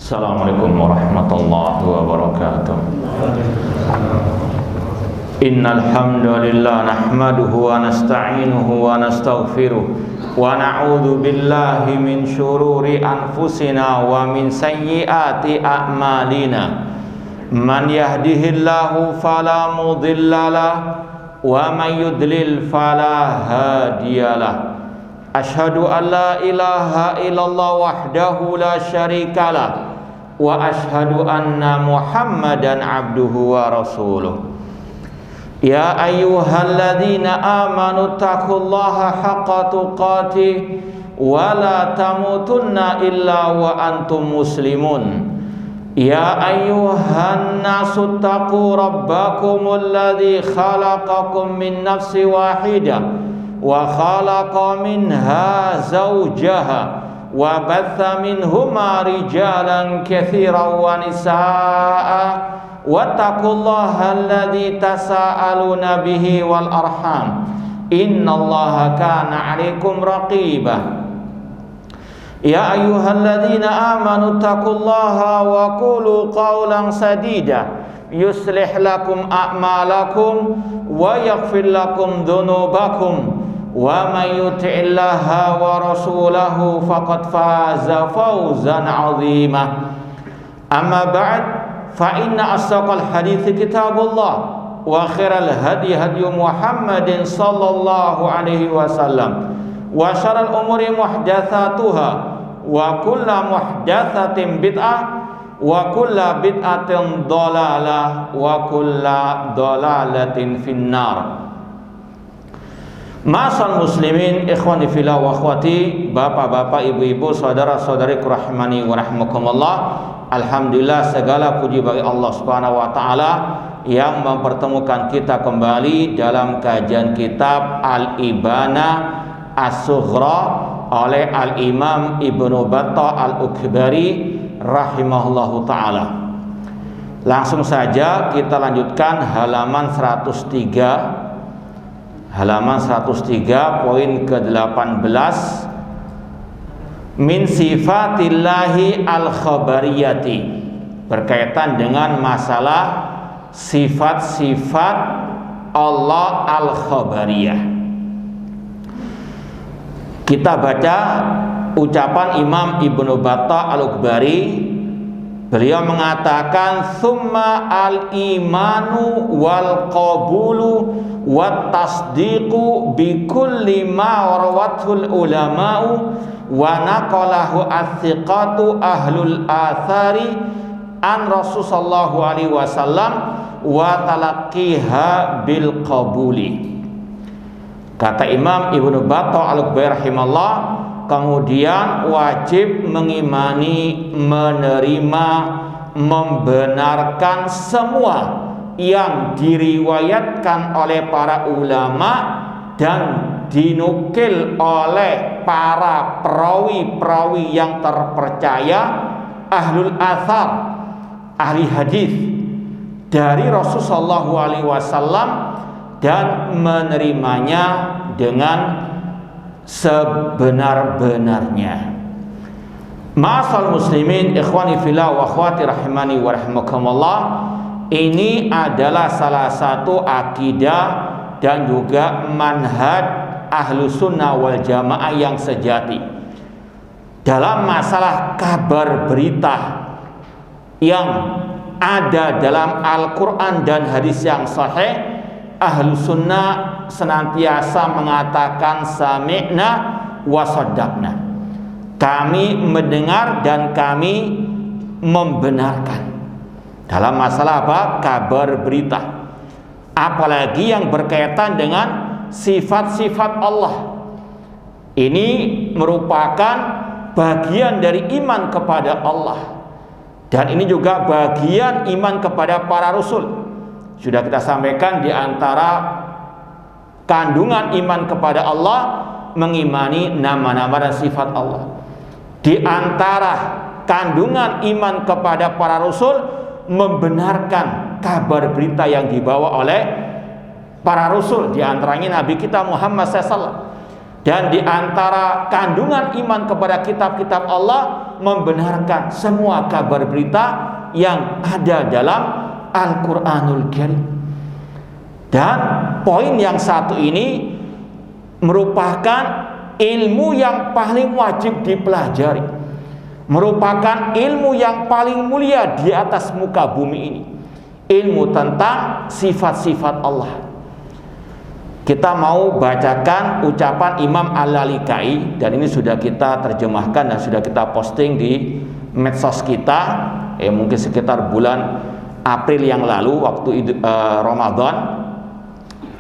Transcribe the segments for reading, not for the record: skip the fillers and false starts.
Assalamualaikum warahmatullahi wabarakatuh. Innal hamdalillah nahmaduhu wa nasta'inuhu wa nastaghfiruh wa na'udzu billahi min syururi anfusina wa min sayyiati a'malina. Man yahdihillahu fala mudhillalah wa man yudlil fala hadiyalah. Asyhadu an la ilaha illallah wahdahu la syarikalah wa asyhadu anna Muhammadan abduhu wa rasuluh. Ya ayyuhalladzina amanu taqullaha haqqa tuqatih wa la tamutunna illa wa antum muslimun. Ya ayyuhan nasu taqu rabbakumul ladzi khalaqakum min nafsin wahidah wa khalaqa minha zawjaha wa batha minhuma rijalan katsiran wa nisaa'a wattaqullaha alladzi tasaaluna bihi wal arham innallaha kana 'alaikum raqiba. Ya ayyuhalladzina amanu taqullaha wa qulu qawlan sadida yuslih lakum a'malakum wa yaghfir lakum dhunubakum wa may yuti'illaha wa rasulahu faqad faza fawzan 'azima. Amma ba'd, fa inna asdaqal hadithi kitabullah wa khairal hadi hadi Muhammadin sallallahu alaihi wasallam wa syarrul umuri muhdatsatuha wa kullu muhdatsatin bid'ah wa kullu bid'atin dhalalah wa kullu dhalalatin finnar. Ma'asal muslimin, ikhwani fillah wa akhwati, bapak-bapak, ibu-ibu, saudara-saudari rahimani wa rahimakumullah. Alhamdulillah, segala puji bagi Allah Subhanahu wa taala yang mempertemukan kita kembali dalam kajian kitab Al-Ibana As-Sughra oleh Al-Imam Ibnu Battah Al-Ukbari rahimahullahu taala. Langsung saja kita lanjutkan halaman 103 poin ke-18 min sifatillahi al-khabariyati, berkaitan dengan masalah sifat-sifat Allah al-khabariyah. Kita baca ucapan Imam Ibnu Battah Al-Ukbari. Beliau mengatakan summa al-imanu wal qabulu wat tasdiqu bi kulli ma rawatul ulama'u wa naqalahu as-siqatu ahlul athari an Rasulullah sallallahu alaihi wasallam wa talaqqiha bil qabuli. Kata Imam Ibnu Battah Al-Ukbari rahimahullah, kemudian wajib mengimani, menerima, membenarkan semua yang diriwayatkan oleh para ulama dan dinukil oleh para perawi-perawi yang terpercaya, ahlul athar, ahli hadis dari Rasulullah SAW, dan menerimanya dengan sebenar-benarnya. Ma'asal muslimin, ikhwani fillah wa akhwati rahimani wa rahimakumullah, ini adalah salah satu akidah dan juga manhaj ahlu sunnah wal jamaah yang sejati. Dalam masalah kabar berita yang ada dalam Al-Quran dan hadis yang sahih, ahlu sunnah senantiasa mengatakan sami'na wa saddaqna, kami mendengar dan kami membenarkan dalam masalah apa? Kabar berita, apalagi yang berkaitan dengan sifat-sifat Allah. Ini merupakan bagian dari iman kepada Allah, dan ini juga bagian iman kepada para rasul. Sudah kita sampaikan, di antara kandungan iman kepada Allah mengimani nama-nama dan sifat Allah. Di antara kandungan iman kepada para rasul membenarkan kabar berita yang dibawa oleh para rasul, di antaranya Nabi kita Muhammad SAW. Dan di antara kandungan iman kepada kitab-kitab Allah membenarkan semua kabar berita yang ada dalam Al-Quranul Karim. Dan poin yang satu ini merupakan ilmu yang paling wajib dipelajari, merupakan ilmu yang paling mulia di atas muka bumi ini, ilmu tentang sifat-sifat Allah. Kita mau bacakan ucapan Imam Al-Lalikai, dan ini sudah kita terjemahkan dan sudah kita posting di medsos kita, mungkin sekitar bulan April yang lalu waktu Ramadan.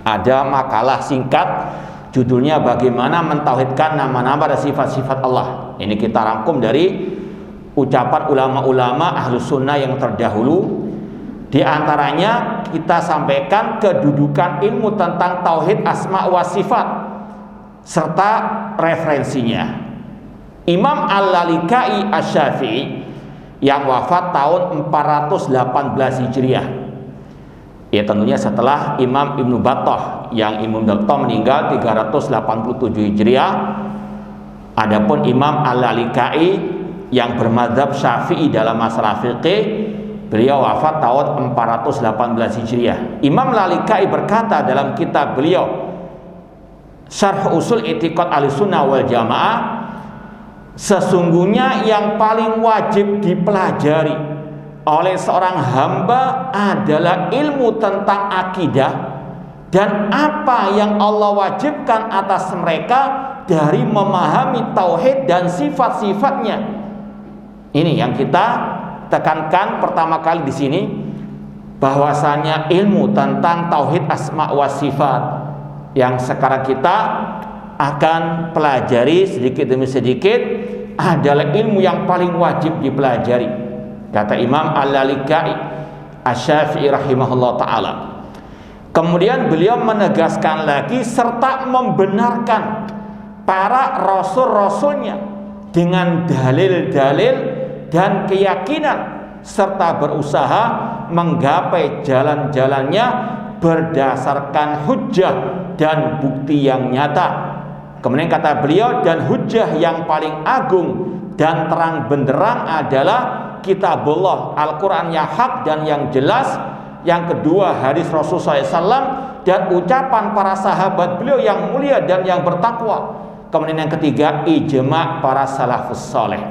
Ada makalah singkat judulnya bagaimana mentauhidkan nama-nama dan sifat-sifat Allah. Ini kita rangkum dari ucapan ulama-ulama Ahlus Sunnah yang terdahulu. Di antaranya kita sampaikan kedudukan ilmu tentang tauhid asma wa sifat serta referensinya. Imam Al-Lalikai Asy-Syafi'i yang wafat tahun 418 Hijriah. Ya tentunya setelah Imam Ibnu Battah yang Imam Battah meninggal 387 Hijriah. Adapun Imam Al-Lalikai yang bermadzhab Syafi'i dalam masalah fikih, beliau wafat tahun 418 Hijriah. Imam Lalikai berkata dalam kitab beliau Syarh Usul I'tiqad Ahlussunnah wal Jamaah, sesungguhnya yang paling wajib dipelajari oleh seorang hamba adalah ilmu tentang akidah dan apa yang Allah wajibkan atas mereka dari memahami tauhid dan sifat-sifatnya. Ini yang kita tekankan pertama kali di sini, bahwasanya ilmu tentang tauhid asma wa sifat yang sekarang kita akan pelajari sedikit demi sedikit adalah ilmu yang paling wajib dipelajari, kata Imam Al-Lalikai Asy-Syafi'i rahimahullah ta'ala. Kemudian beliau menegaskan lagi serta membenarkan para rasul-rasulnya dengan dalil-dalil dan keyakinan serta berusaha menggapai jalan-jalannya berdasarkan hujjah dan bukti yang nyata. Kemudian kata beliau, dan hujjah yang paling agung dan terang benderang adalah kitabullah, Al-Quran yang hak dan yang jelas. Yang kedua hadis Rasulullah SAW dan ucapan para sahabat beliau yang mulia dan yang bertakwa. Kemudian yang ketiga ijma' para salafus saleh.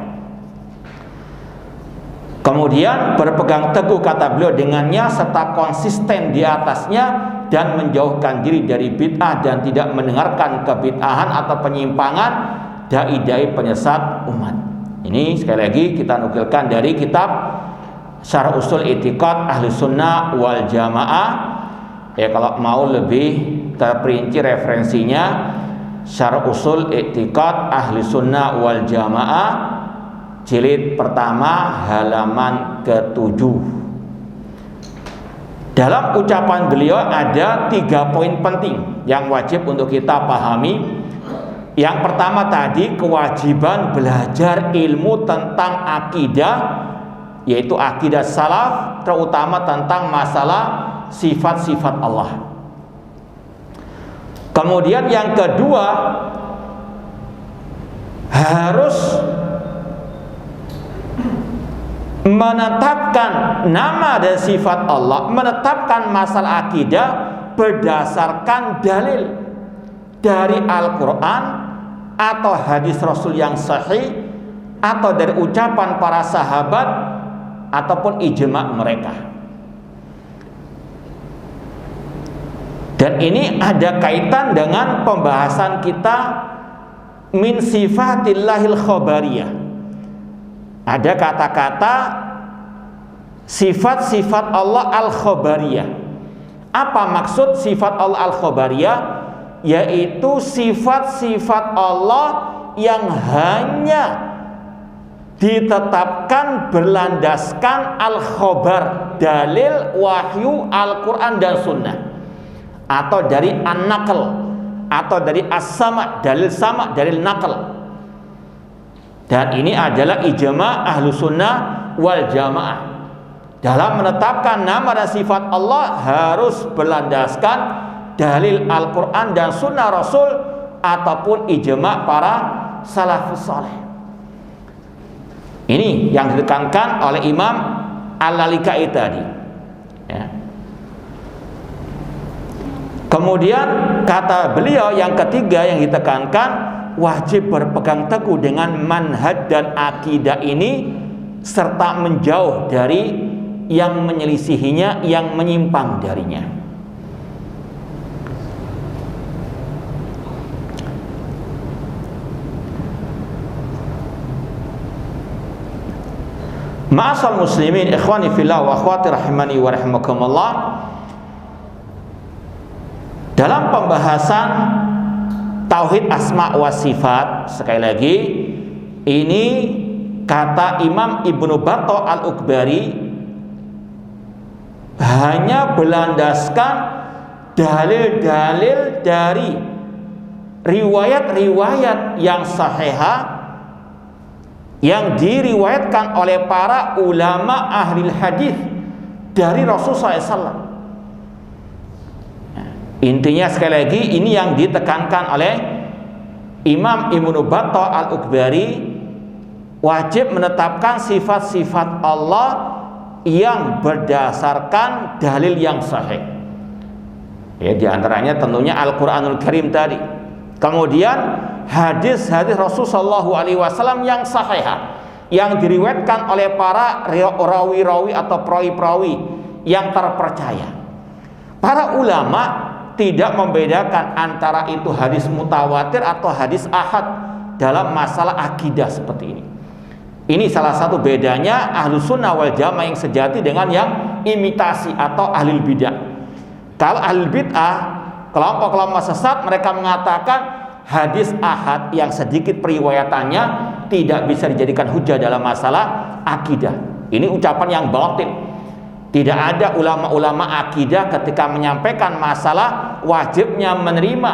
Kemudian berpegang teguh kata beliau dengannya serta konsisten di atasnya dan menjauhkan diri dari bid'ah dan tidak mendengarkan kebid'ahan atau penyimpangan dai-dai penyesat umat. Ini sekali lagi kita nukilkan dari kitab Syarh Usul I'tiqad Ahlussunnah wal Jamaah. Ya kalau mau lebih terperinci referensinya, Syarh Usul I'tiqad Ahlussunnah wal Jamaah jilid pertama halaman ke-7. Dalam ucapan beliau ada 3 poin penting yang wajib untuk kita pahami. Yang pertama tadi kewajiban belajar ilmu tentang akidah, yaitu akidah salaf, terutama tentang masalah sifat-sifat Allah. Kemudian yang kedua, harus menetapkan nama dan sifat Allah, menetapkan masalah akidah berdasarkan dalil dari Al-Quran atau hadis Rasul yang sahih, atau dari ucapan para sahabat ataupun ijma' mereka. Dan ini ada kaitan dengan pembahasan kita min sifatillahil khabariyah. Ada kata-kata sifat-sifat Allah al-khabariyah. Apa maksud sifat Allah al-khabariyah? Yaitu sifat-sifat Allah yang hanya ditetapkan berlandaskan al-khabar, dalil, wahyu, Al-Quran dan Sunnah, atau dari an-naql, atau dari as-sama', dalil sama, dalil naql. Dan ini adalah ijma' Ahlussunnah wal Jamaah. Dalam menetapkan nama dan sifat Allah harus berlandaskan dalil Al-Quran dan Sunnah Rasul ataupun ijma' para salafus saleh. Ini yang ditekankan oleh Imam Al-Lalikai tadi, ya. Kemudian kata beliau yang ketiga yang ditekankan, wajib berpegang teguh dengan manhaj dan akidah ini serta menjauh dari yang menyelisihinya, yang menyimpang darinya. Ma'asal muslimin, ikhwani fillah wa akhwati rahimani wa rahimakumullah. Dalam pembahasan tauhid asma wa sifat, sekali lagi ini kata Imam Ibnu Battah Al-Ukbari hanya berlandaskan dalil-dalil dari riwayat-riwayat yang sahihah yang diriwayatkan oleh para ulama ahli hadis dari Rasulullah SAW. Intinya sekali lagi ini yang ditekankan oleh Imam Ibnu Battah Al-Ukbari, wajib menetapkan sifat-sifat Allah yang berdasarkan dalil yang sahih. Ya, diantaranya tentunya Al-Quranul Karim tadi. Kemudian hadis-hadis Rasulullah SAW yang sahih, yang diriwayatkan oleh para rawi-rawi atau perawi-perawi yang terpercaya. Para ulama tidak membedakan antara itu hadis mutawatir atau hadis ahad dalam masalah akidah seperti ini. Ini salah satu bedanya ahlu sunnah wal jamaah yang sejati dengan yang imitasi atau ahli bidah. Kalau ahli bid'ah, kelompok-kelompok sesat, mereka mengatakan hadis ahad yang sedikit periwayatannya tidak bisa dijadikan hujah dalam masalah akidah. Ini ucapan yang batil. Tidak ada ulama-ulama akidah ketika menyampaikan masalah wajibnya menerima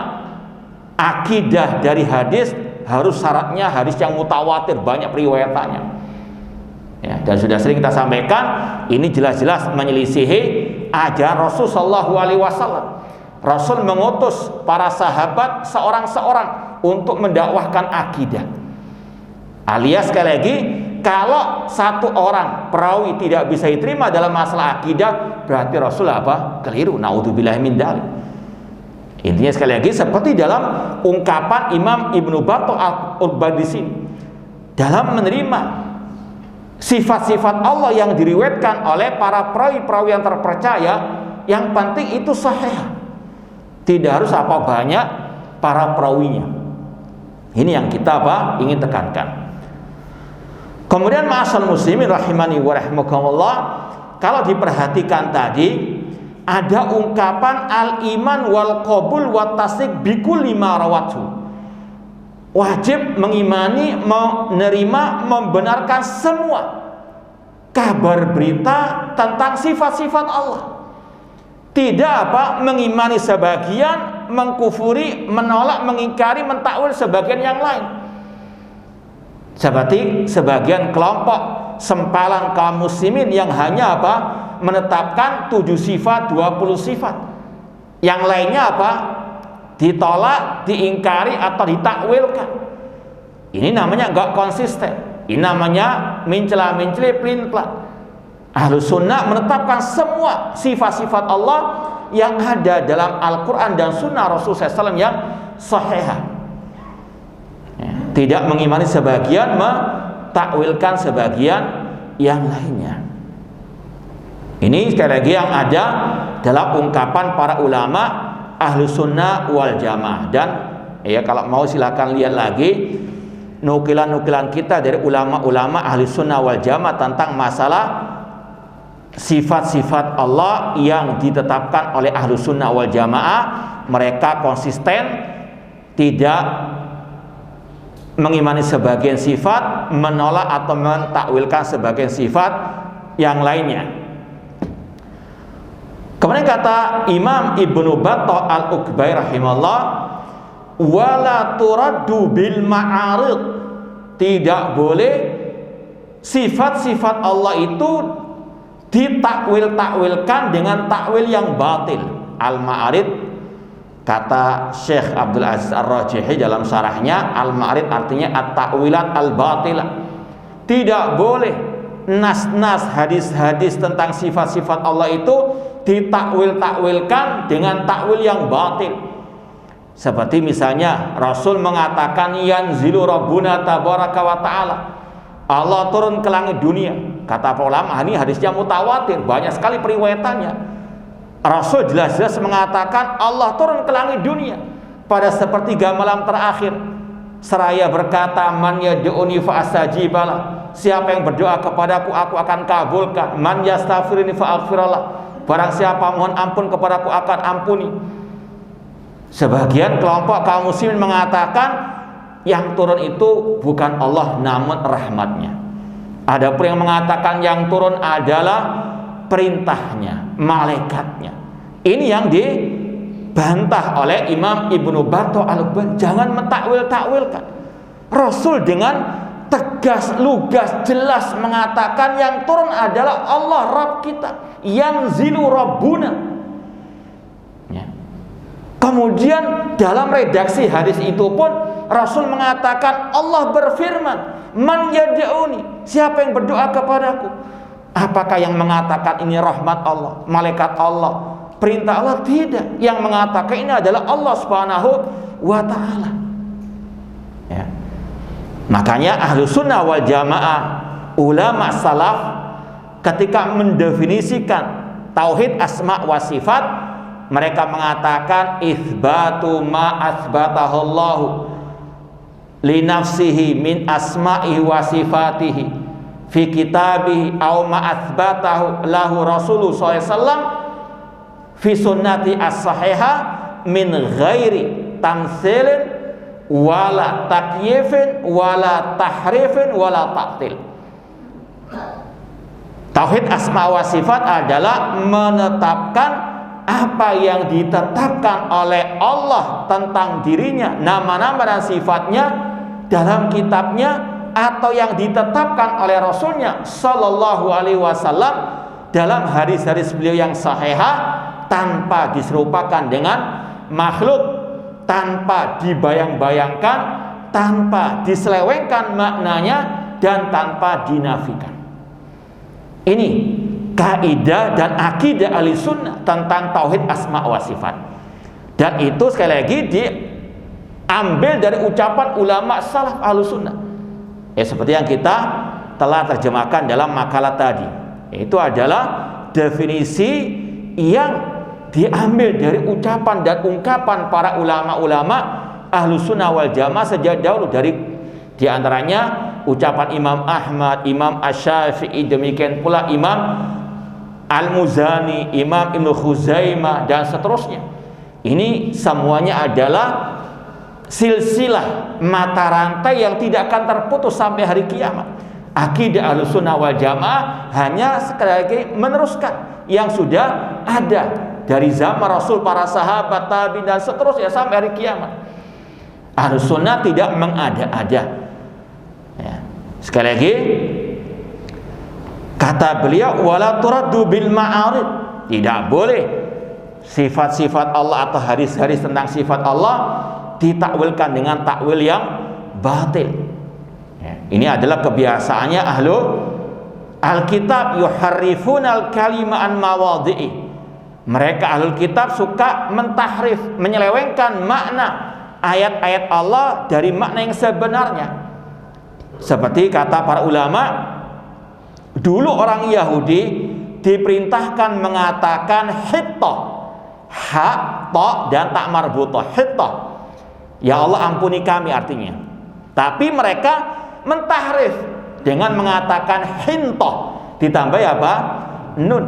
akidah dari hadis, harus syaratnya hadis yang mutawatir, banyak periwayatannya. Ya, dan sudah sering kita sampaikan, ini jelas-jelas menyelisihi ajaran Rasul Shallallahu Alaihi Wasallam. Rasul mengutus para sahabat seorang-seorang untuk mendakwahkan akidah. Alias sekali lagi, kalau satu orang perawi tidak bisa diterima dalam masalah akidah, berarti Rasul apa? Keliru. Naudzubillahi min dzalik. Intinya sekali lagi seperti dalam ungkapan Imam Ibnu Battah Al-Ukbari di sini, dalam menerima sifat-sifat Allah yang diriwayatkan oleh para perawi-perawi yang terpercaya, yang penting itu sahih. Tidak harus apa banyak para perawinya. Ini yang kita ingin tekankan. Kemudian ma'asal muslimin rahimani wa rahimakumullah, kalau diperhatikan tadi ada ungkapan al-iman wal qabul wa tasdiq bikulli ma rawathu. Wajib mengimani, menerima, membenarkan semua kabar berita tentang sifat-sifat Allah. Tidak mengimani sebagian, mengkufuri, menolak, mengingkari, mentakwil sebagian yang lain. Seperti sebagian kelompok sempalan kaum muslimin yang hanya menetapkan 7 sifat, 20 sifat. Yang lainnya ditolak, diingkari atau ditakwilkan. Ini namanya enggak konsisten. Ini namanya mencela-mencela, pelin-pelan. Ahlus sunnah menetapkan semua sifat-sifat Allah yang ada dalam Al-Quran dan sunnah Rasulullah SAW yang sahihah. Tidak mengimani sebagian, mentakwilkan sebagian yang lainnya. Ini sekali lagi yang ada dalam ungkapan para ulama ahlu sunnah wal jamaah. Dan ya, kalau mau silakan lihat lagi nukilan-nukilan kita dari ulama-ulama ahlu sunnah wal jamaah tentang masalah sifat-sifat Allah yang ditetapkan oleh ahlu sunnah wal jamaah. Mereka konsisten, tidak mengimani sebagian sifat, menolak atau mentakwilkan sebagian sifat yang lainnya. Kemudian kata Imam Ibnu Battah Al-Ukbari rahimahullah, wala turaddu bil ma'arid. Tidak boleh sifat-sifat Allah itu ditakwil-takwilkan dengan takwil yang batil. Al-ma'arid, kata Syekh Abdul Aziz Ar-Rajihi dalam syarahnya, al-ma'arid artinya at-ta'wilat al-batilah. Tidak boleh nas-nas hadis-hadis tentang sifat-sifat Allah itu ditakwil-takwilkan dengan takwil yang batil. Seperti misalnya Rasul mengatakan yanzilu rabbuna tabaraka wa ta'ala, Allah turun ke langit dunia. Kata para ulama, ini hadisnya mutawatir, banyak sekali periwayatannya. Rasul jelas-jelas mengatakan Allah turun ke langit dunia pada sepertiga malam terakhir, seraya berkata, man yad'uni fa astajibalah, siapa yang berdoa kepadaku aku akan kabulkan, man yastaghfiruni fa aghfirallah, barang siapa mohon ampun kepadaku akan ampuni. Sebagian kelompok kaum muslimin mengatakan yang turun itu bukan Allah namun rahmatnya. Ada pun yang mengatakan yang turun adalah perintahnya, malaikatnya. Ini yang dibantah oleh Imam Ibnu Battah Al-Bani. Jangan mentakwil-takwilkan. Rasul dengan tegas, lugas, jelas mengatakan yang turun adalah Allah Rabb kita, yanzilu rabbuna. Ya. Kemudian dalam redaksi hadis itu pun Rasul mengatakan Allah berfirman, man yad'uni, siapa yang berdoa kepadaku. Apakah yang mengatakan ini rahmat Allah, malaikat Allah, perintah Allah? Tidak. Yang mengatakan ini adalah Allah Subhanahu wa ta'ala. Ya. Makanya ahlu sunnah wal jamaah, ulama salaf, ketika mendefinisikan tauhid asma wa sifat, mereka mengatakan itsbatu ma asbatahullahu li nafsihi min asma'ihi wa sifatihi fi kitabihi aw ma atsbatahu lahu rasulullah sallallahu alaihi wasallam fi sunnati as-sahihah min ghairi tamtsilin wala takyifin wala tahrifin wala ta'til. Tauhid asma wa sifat adalah menetapkan apa yang ditetapkan oleh Allah tentang dirinya, nama-nama dan sifatnya dalam kitabnya, atau yang ditetapkan oleh Rasulnya Sallallahu Alaihi Wasallam dalam hadis-hadis beliau yang sahihah, tanpa diserupakan dengan makhluk, tanpa dibayang-bayangkan, tanpa diselewengkan maknanya, dan tanpa dinafikan. Ini kaidah dan akidah ahli sunnah tentang tauhid asma wa sifat. Dan itu sekali lagi diambil dari ucapan ulama salaf ahli sunnah. Seperti yang kita telah terjemahkan dalam makalah tadi, itu adalah definisi yang diambil dari ucapan dan ungkapan para ulama-ulama ahlu sunnah wal jamaah sejak dahulu, dari diantaranya ucapan Imam Ahmad, Imam Asy-Syafi'i, demikian pula Imam Al-Muzani, Imam Ibnu Khuzaimah, dan seterusnya. Ini semuanya adalah silsilah, mata rantai yang tidak akan terputus sampai hari kiamat. Akidah Ahlussunnah wal Jamaah hanya sekali lagi meneruskan yang sudah ada dari zaman Rasul, para sahabat, tabi'in, dan seterusnya sampai hari kiamat. Ahlussunnah tidak mengada-ada. Ya. Sekali lagi kata beliau, wala turaddu bil ma'arid, tidak boleh sifat-sifat Allah atau hadis-hadis tentang sifat Allah ditakwilkan dengan takwil yang batil. Ya, ini adalah kebiasaannya ahlu Alkitab, yuharrifuna al-kalima an mawadhi'i. Mereka ahlul kitab suka mentahrif, menyelewengkan makna ayat-ayat Allah dari makna yang sebenarnya. Seperti kata para ulama, dulu orang Yahudi diperintahkan mengatakan hittah, ha, ta, dan tak marbutah, hittah, ya Allah ampuni kami artinya. Tapi mereka mentahrif dengan mengatakan hintah, ditambah apa? Nun.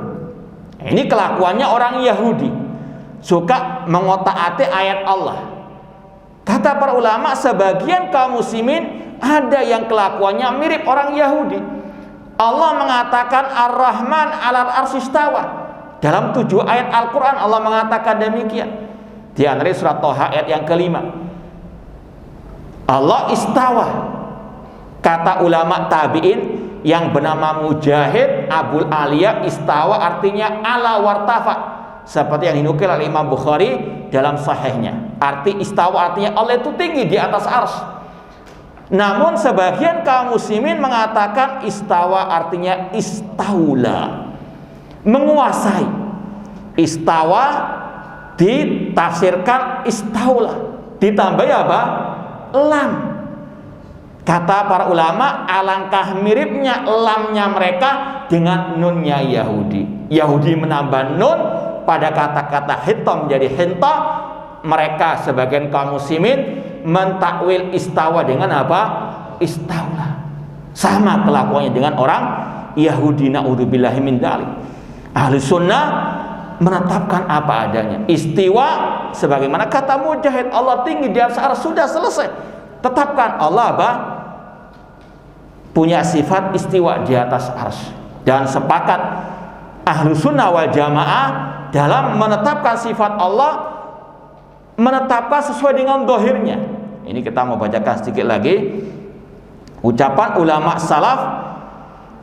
Ini kelakuannya orang Yahudi, suka mengotak-atik ayat Allah. Kata para ulama, sebagian kaum muslimin ada yang kelakuannya mirip orang Yahudi. Allah mengatakan Ar-Rahman 'alal arsy istawa. Dalam 7 ayat Al-Quran Allah mengatakan demikian. Di antara surat Thaha ayat yang kelima, Allah istawa. Kata ulama tabi'in yang bernama Mujahid Abul Aliyah, istawa artinya ala wartafa, seperti yang dinukil oleh Imam Bukhari dalam sahihnya. Arti istawa artinya Allah itu tinggi di atas arsy. Namun sebagian kaum muslimin mengatakan istawa artinya istaula, menguasai. Istawa ditafsirkan istaula, ditambah apa? Lam. Kata para ulama, alangkah miripnya lamnya mereka dengan nunnya Yahudi. Yahudi menambah nun pada kata-kata hitam menjadi hinta. Mereka sebagian kaum muslimin mentakwil istawa dengan apa? Istaula. Sama kelakuannya dengan orang Yahudi, na'udzubillahi min dzalik. Ahli sunnah menetapkan apa adanya. Istiwa sebagaimana kata Mujahid, Allah tinggi di atas arsy, sudah selesai. Tetapkan Allah apa? Punya sifat istiwa di atas arsy. Dan sepakat ahlu sunnah wal jamaah dalam menetapkan sifat Allah, menetapkan sesuai dengan dohirnya. Ini kita mau bacakan sedikit lagi ucapan ulama salaf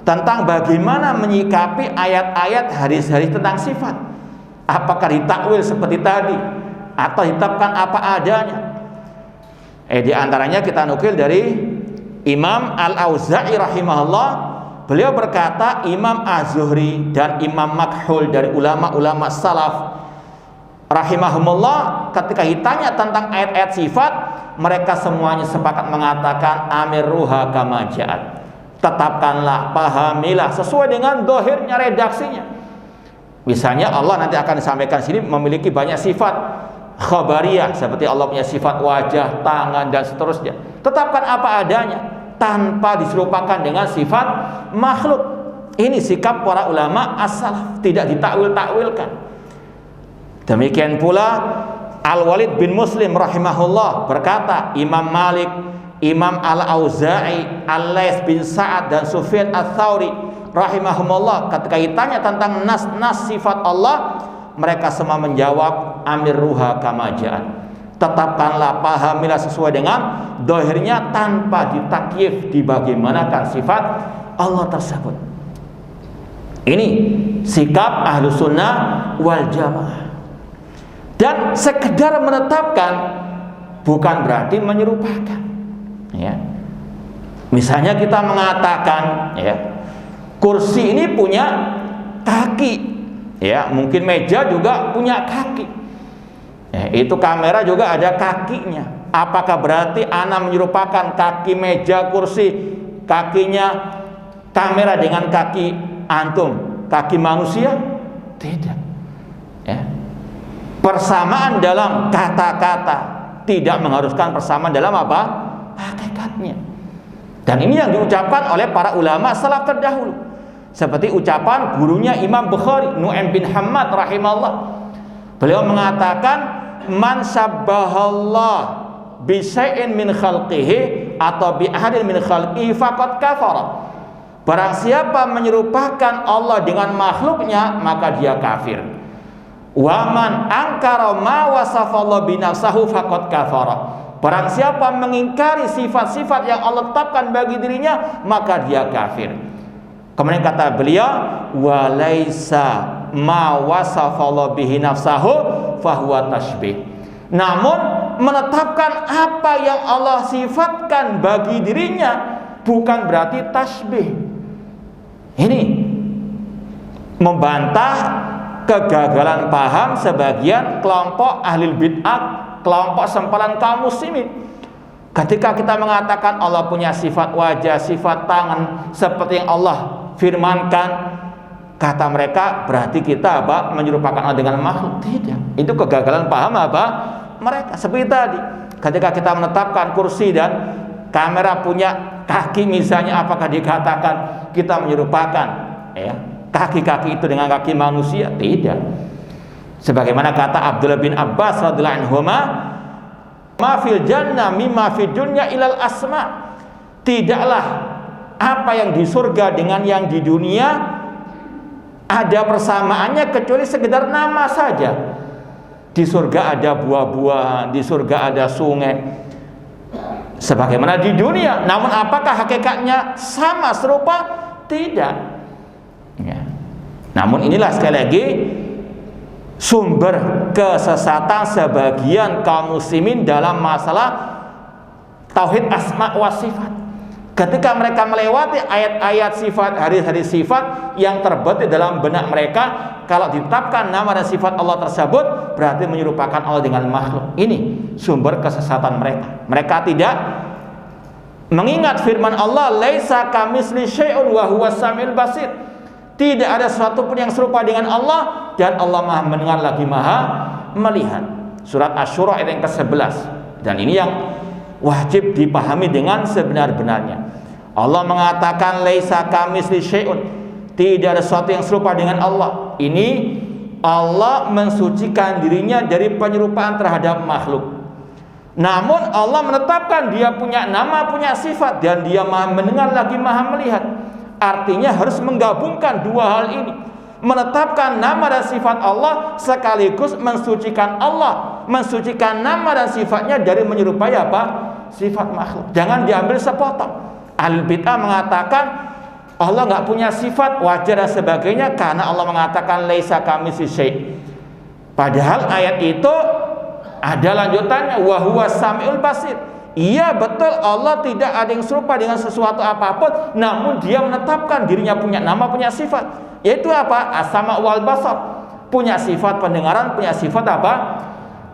tentang bagaimana menyikapi ayat-ayat hadis-hadis tentang sifat. Apakah ditakwil seperti tadi atau ditetapkan apa adanya? Di antaranya kita nukil dari Imam Al-Auza'i rahimahullah. Beliau berkata, Imam Az-Zuhri dan Imam Makhul dari ulama-ulama salaf rahimahumullah, ketika ditanya tentang ayat-ayat sifat, mereka semuanya sepakat mengatakan amirruha kama ja'at. Tetapkanlah, pahamilah sesuai dengan dohirnya, redaksinya. Misalnya Allah nanti akan disampaikan sini memiliki banyak sifat khabariyah, seperti Allah punya sifat wajah, tangan, dan seterusnya. Tetapkan apa adanya tanpa diserupakan dengan sifat makhluk. Ini sikap para ulama as-salaf, tidak ditakwil-takwilkan. Demikian pula Al-Walid bin Muslim rahimahullah berkata, Imam Malik, Imam Al-Auza'i, Al-Laits bin Sa'ad dan Sufyan Ats-Tsauri rahimahumullah, ketika ditanya tentang nas-nas sifat Allah, mereka semua menjawab amirruha kama ja'at. Tetapkanlah, pahamilah sesuai dengan dohirnya tanpa ditakyif, dibagaimanakan sifat Allah tersebut. Ini sikap ahlu sunnah wal jamaah. Dan sekedar menetapkan bukan berarti menyerupakan, ya. Misalnya kita mengatakan, ya, kursi ini punya kaki, ya, mungkin meja juga punya kaki, ya, itu kamera juga ada kakinya. Apakah berarti ana menyerupakan kaki meja, kursi, kakinya kamera dengan kaki antum, kaki manusia? Tidak, ya. Persamaan dalam kata-kata tidak mengharuskan persamaan dalam apa? Hakikatnya. Dan ini yang diucapkan oleh para ulama salaf terdahulu. Seperti ucapan gurunya Imam Bukhari, Nu'aim bin Hammad rahimahullah. Beliau mengatakan, man sabbahallah bi syai'in min khalqihi atau bi ahadin min khalqihi faqad kafara. Barang siapa menyerupakan Allah dengan makhluknya, maka dia kafir. Waman angkara ma wasafallahu binafsahu faqad kafara. Barang siapa mengingkari sifat-sifat yang Allah tetapkan bagi dirinya, maka dia kafir. Kemudian kata beliau, walaisa ma wasafallahu bihi nafsahu fahuwa tashbih. Namun menetapkan apa yang Allah sifatkan bagi dirinya bukan berarti tasbih. Ini membantah kegagalan paham sebagian kelompok ahli bid'ah, kelompok sempalan kaum muslimin. Ketika kita mengatakan Allah punya sifat wajah, sifat tangan seperti yang Allah firmankan, kata mereka berarti kita apa? Menyerupakan Allah dengan makhluk. Tidak. Itu kegagalan paham apa? Mereka. Seperti tadi, ketika kita menetapkan kursi dan kamera punya kaki misalnya, apakah dikatakan kita menyerupakan, ya, kaki-kaki itu dengan kaki manusia? Tidak. Sebagaimana kata Abdullah bin Abbas radhiyallahu anhuma, ma fil jannah mimma fid dunya ilal asma. Tidaklah apa yang di surga dengan yang di dunia ada persamaannya kecuali sekedar nama saja. Di surga ada buah-buahan, di surga ada sungai, sebagaimana di dunia. Namun apakah hakikatnya sama, serupa? Tidak, ya. Namun inilah sekali lagi sumber kesesatan sebagian kaum muslimin dalam masalah tauhid asma wa sifat. Ketika mereka melewati ayat-ayat sifat, hadis-hadis sifat yang terbetik dalam benak mereka, kalau ditetapkan nama dan sifat Allah tersebut berarti menyerupakan Allah dengan makhluk. Ini sumber kesesatan mereka. Mereka tidak mengingat firman Allah, laisa kamitsli syai'un wa huwas samiul basir. Tidak ada sesuatu pun yang serupa dengan Allah, dan Allah Maha mendengar lagi Maha melihat. Surat Asy-Syura ayat yang ke-11. Dan ini yang wajib dipahami dengan sebenar-benarnya. Allah mengatakan laisa kamitsli syai'un, tidak ada sesuatu yang serupa dengan Allah. Ini Allah mensucikan dirinya dari penyerupaan terhadap makhluk. Namun Allah menetapkan dia punya nama, punya sifat, dan dia Maha mendengar lagi Maha melihat. Artinya harus menggabungkan dua hal ini, menetapkan nama dan sifat Allah sekaligus mensucikan Allah, mensucikan nama dan sifatnya dari menyerupai apa? Sifat makhluk. Jangan diambil sepotong. Al-bid'ah mengatakan Allah nggak punya sifat, wajar dan sebagainya, karena Allah mengatakan laisa kamitsli syai'. Padahal ayat itu ada lanjutannya, wa huwas samiul basir. Iya betul, Allah tidak ada yang serupa dengan sesuatu apapun, namun dia menetapkan dirinya punya nama, punya sifat, yaitu apa? As-sama' wal basar. Punya sifat pendengaran, punya sifat apa?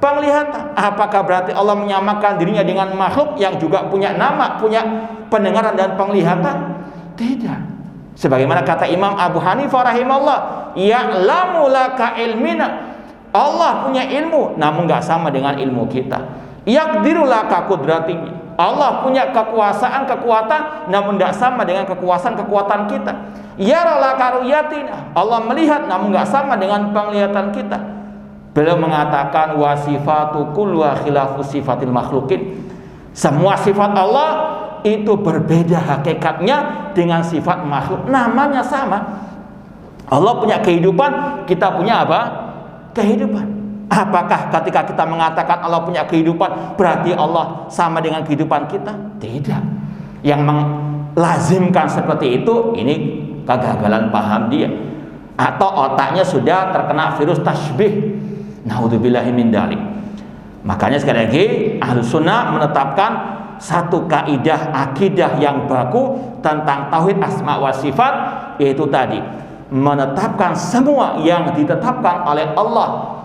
Penglihatan. Apakah berarti Allah menyamakan dirinya dengan makhluk yang juga punya nama, punya pendengaran dan penglihatan? Tidak. Sebagaimana kata Imam Abu Hanifah rahimahullah, ya'lamu laka ilmina. Allah punya ilmu, namun nggak sama dengan ilmu kita. Yaqdiru laka qudratihi. Allah punya kekuasaan, kekuatan, namun tidak sama dengan kekuasaan, kekuatan kita. Yara laka ru'yatina. Allah melihat, namun nggak sama dengan penglihatan kita. Beliau mengatakan wasifatu kulluha khilafu sifatil makhlukin. Semua sifat Allah itu berbeda hakikatnya dengan sifat makhluk. Namanya sama. Allah punya kehidupan, kita punya apa? Kehidupan. Apakah ketika kita mengatakan Allah punya kehidupan berarti Allah sama dengan kehidupan kita? Tidak. Yang melazimkan seperti itu, ini kegagalan paham dia, atau otaknya sudah terkena virus tasbih. Naudzubillahi min dzalik. Makanya sekali lagi Ahlus Sunnah menetapkan satu kaidah akidah yang baku tentang tauhid asma wa sifat, yaitu tadi menetapkan semua yang ditetapkan oleh Allah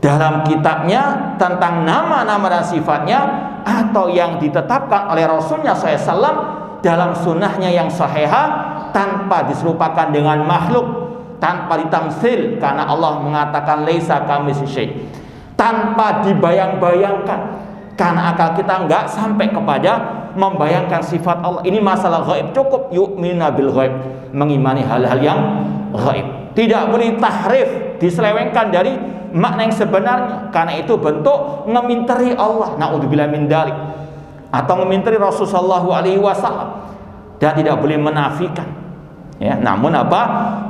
dalam kitabnya tentang nama-nama dan sifatnya, atau yang ditetapkan oleh Rasulnya SAW dalam sunnahnya yang sahihah, tanpa diserupakan dengan makhluk, tanpa ditamsil, karena Allah mengatakan laisa kamitsli syai', tanpa dibayang-bayangkan, karena akal kita enggak sampai kepada membayangkan sifat Allah. Ini masalah gaib, cukup yu'mina bil gaib, mengimani hal-hal yang gaib. Tidak boleh tahrif, diselewengkan dari makna yang sebenarnya, karena itu bentuk ngeminteri Allah, naudzubillah min dzalik, atau ngeminteri Rasulullah SAW, dan tidak boleh menafikan, ya, namun apa?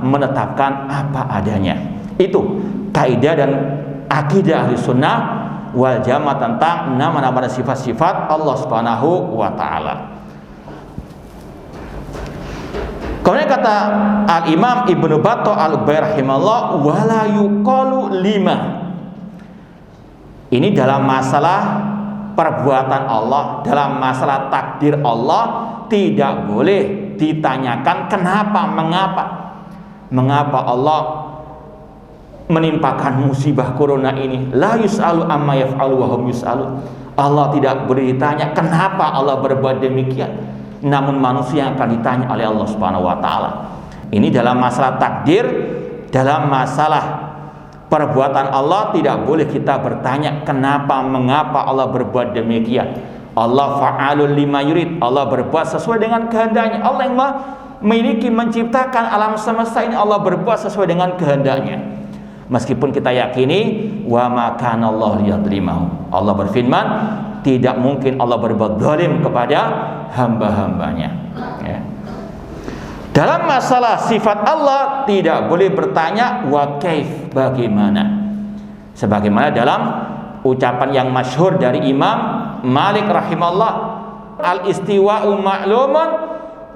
Menetapkan apa adanya. Itu kaidah dan akidah Ahlus Sunnah wal Jamaah tentang nama-nama dan sifat-sifat Allah Subhanahu wa taala. Kemudian kata Al-Imam Ibnu Battah Al-Ubaid rahimahullah, wala yuqalu lima. Ini dalam masalah perbuatan Allah, dalam masalah takdir Allah, tidak boleh ditanyakan kenapa, mengapa Allah menimpakan musibah corona ini. La yus'alu amma yaf'alu wa hum yus'alun. Allah tidak boleh ditanya kenapa Allah berbuat demikian, namun manusia yang akan ditanya oleh Allah Subhanahu wa taala. Ini dalam masalah takdir, dalam masalah perbuatan Allah tidak boleh kita bertanya kenapa, mengapa Allah berbuat demikian. Allah fa'alul lima yurid. Allah berbuat sesuai dengan kehendaknya. Allah yang memiliki menciptakan alam semesta ini, Allah berbuat sesuai dengan kehendaknya. Meskipun kita yakini wa ma kana Allah liyadlimahum. Allah berfirman, tidak mungkin Allah berbuat zalim kepada hamba-hambanya, ya. Dalam masalah sifat Allah tidak boleh bertanya wa kaif, bagaimana. Sebagaimana dalam ucapan yang masyhur dari Imam Malik rahimahullah, al-istiwa'u ma'lumun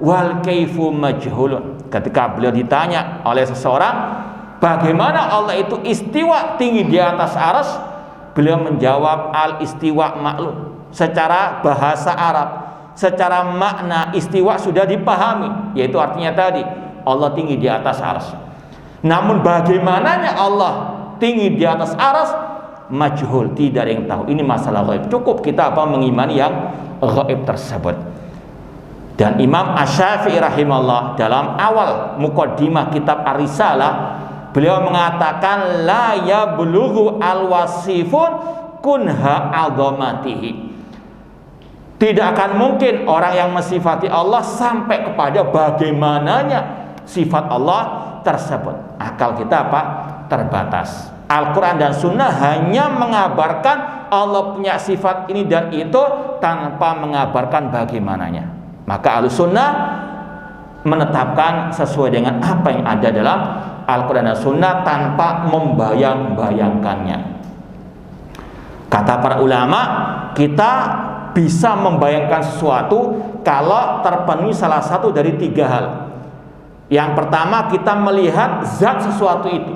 wal kaifu majhulun. Ketika beliau ditanya oleh seseorang bagaimana Allah itu istiwa tinggi di atas arsy, beliau menjawab al-istiwa maklum. secara bahasa Arab, secara makna istiwa sudah dipahami, yaitu artinya tadi Allah tinggi di atas arsy. Namun bagaimananya Allah tinggi di atas arsy, majhul, tidak ada yang tahu. Ini masalah gaib. Cukup kita mengimani yang gaib tersebut. Dan Imam Asy-Syafi'i rahimahullah dalam awal muqaddimah kitab Ar-Risalah, beliau mengatakan la yablughu al-wasifun kunha azamatihi. Tidak akan mungkin orang yang mensifati Allah sampai kepada bagaimananya sifat Allah tersebut. Akal kita terbatas. Al-Quran dan Sunnah hanya mengabarkan Allah punya sifat ini dan itu tanpa mengabarkan bagaimananya. Maka Ahlussunnah menetapkan sesuai dengan apa yang ada dalam Al-Quran dan Sunnah tanpa membayang-bayangkannya. Kata para ulama, kita bisa membayangkan sesuatu kalau terpenuhi salah satu dari 3 hal. Yang pertama, kita melihat zat sesuatu itu,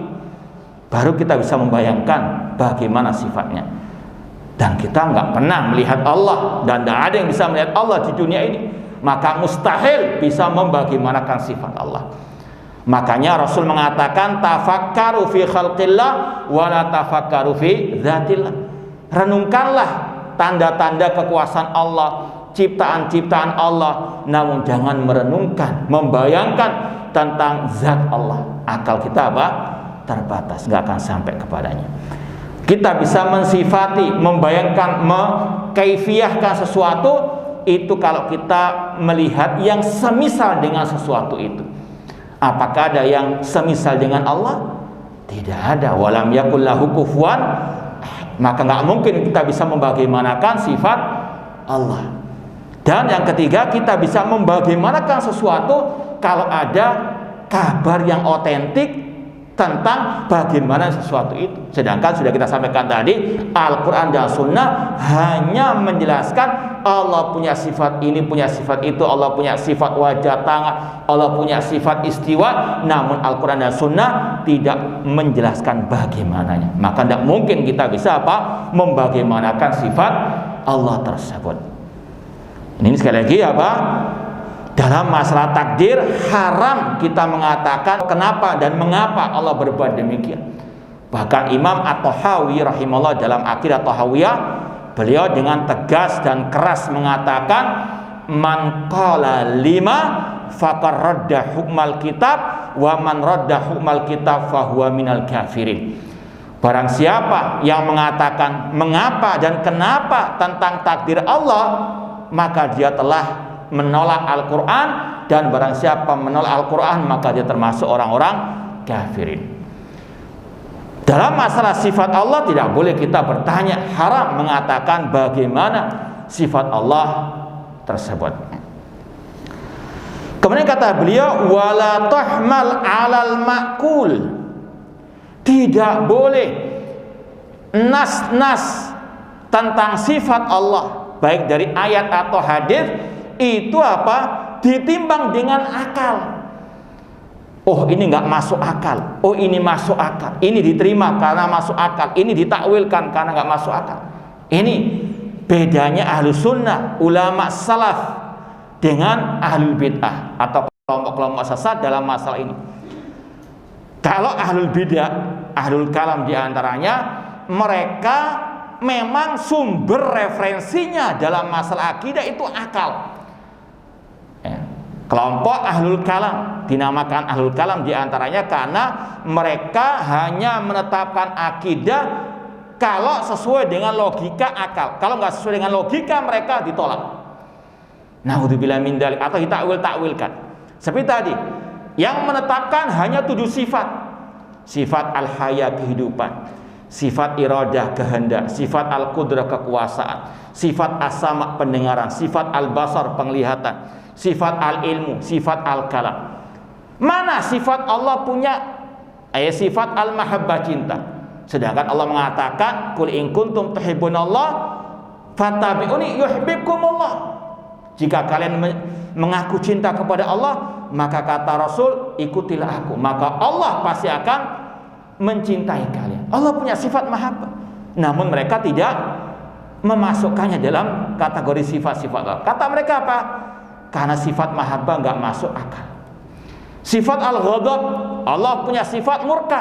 baru kita bisa membayangkan bagaimana sifatnya. Dan kita nggak pernah melihat Allah, dan tidak ada yang bisa melihat Allah di dunia ini, maka mustahil bisa membagaimanakan sifat Allah. Makanya Rasul mengatakan tafakkaru fi khalqillah wa la tafakkaru fi dzatillah. Renungkanlah tanda-tanda kekuasaan Allah, ciptaan-ciptaan Allah, namun jangan merenungkan, membayangkan tentang zat Allah. Akal kita terbatas, nggak akan sampai kepadanya. Kita bisa mensifati, membayangkan, mengkaifiyahkan sesuatu itu kalau kita melihat yang semisal dengan sesuatu itu. Apakah ada yang semisal dengan Allah? Tidak ada. Walam yakul lahu kufuwan. Maka nggak mungkin kita bisa membagaimanakan sifat Allah. Dan yang ketiga, kita bisa membagaimanakan sesuatu kalau ada kabar yang otentik tentang bagaimana sesuatu itu. Sedangkan sudah kita sampaikan tadi, Al-Quran dan Sunnah hanya menjelaskan Allah punya sifat ini, punya sifat itu, Allah punya sifat wajah tangan, Allah punya sifat istiwa. Namun Al-Quran dan Sunnah tidak menjelaskan bagaimananya. Maka tidak mungkin kita bisa membagaimanakan sifat Allah tersebut. Ini sekali lagi dalam masalah takdir haram kita mengatakan kenapa dan mengapa Allah berbuat demikian. Bahkan Imam At-Tahawi rahimahullah dalam Aqidah Tahawiyah, beliau dengan tegas dan keras mengatakan man qala lima faqad radda hukmal kitab wa man radda hukmal kitab fahuwa minal kafirin. Barang siapa yang mengatakan mengapa dan kenapa tentang takdir Allah, maka dia telah menolak Al-Quran, dan barang siapa menolak Al-Quran maka dia termasuk orang-orang kafirin. Dalam masalah sifat Allah tidak boleh kita bertanya, haram mengatakan bagaimana sifat Allah tersebut. Kemudian kata beliau wala tahmal 'alal ma'kul. Tidak boleh nas-nas tentang sifat Allah baik dari ayat atau hadis itu ditimbang dengan akal. Oh ini nggak masuk akal, oh ini masuk akal, ini diterima karena masuk akal, ini ditakwilkan karena nggak masuk akal. Ini bedanya ahlu sunnah, ulama salaf dengan ahlul bid'ah atau kelompok-kelompok sesat dalam masalah ini. Kalau ahlul bid'ah, ahlul kalam diantaranya, mereka memang sumber referensinya dalam masalah akidah itu akal. Kelompok ahlul kalam dinamakan ahlul kalam diantaranya karena mereka hanya menetapkan akidah kalau sesuai dengan logika akal. Kalau nggak sesuai dengan logika mereka ditolak. Naudzubillah min dzalik, atau ditakwil-takwilkan. Seperti tadi, yang menetapkan hanya 7 sifat. Sifat al-haya kehidupan, sifat iradah kehendak, sifat al-qudrah kekuasaan, sifat as-sama pendengaran, sifat al-basar penglihatan, sifat al-ilmu, sifat al-kalam. Mana sifat Allah punya? Sifat al-mahabbah cinta. Sedangkan Allah mengatakan qul in kuntum tuhibbunallah fattabi'uni yuhibbukumullah. Jika kalian mengaku cinta kepada Allah, maka kata Rasul, ikutilah aku, maka Allah pasti akan mencintai kalian. Allah punya sifat mahabbah, namun mereka tidak memasukkannya dalam kategori sifat-sifat Allah. Kata mereka apa? Karena sifat mahabbah nggak masuk akal. Sifat al-ghadab, Allah punya sifat murka.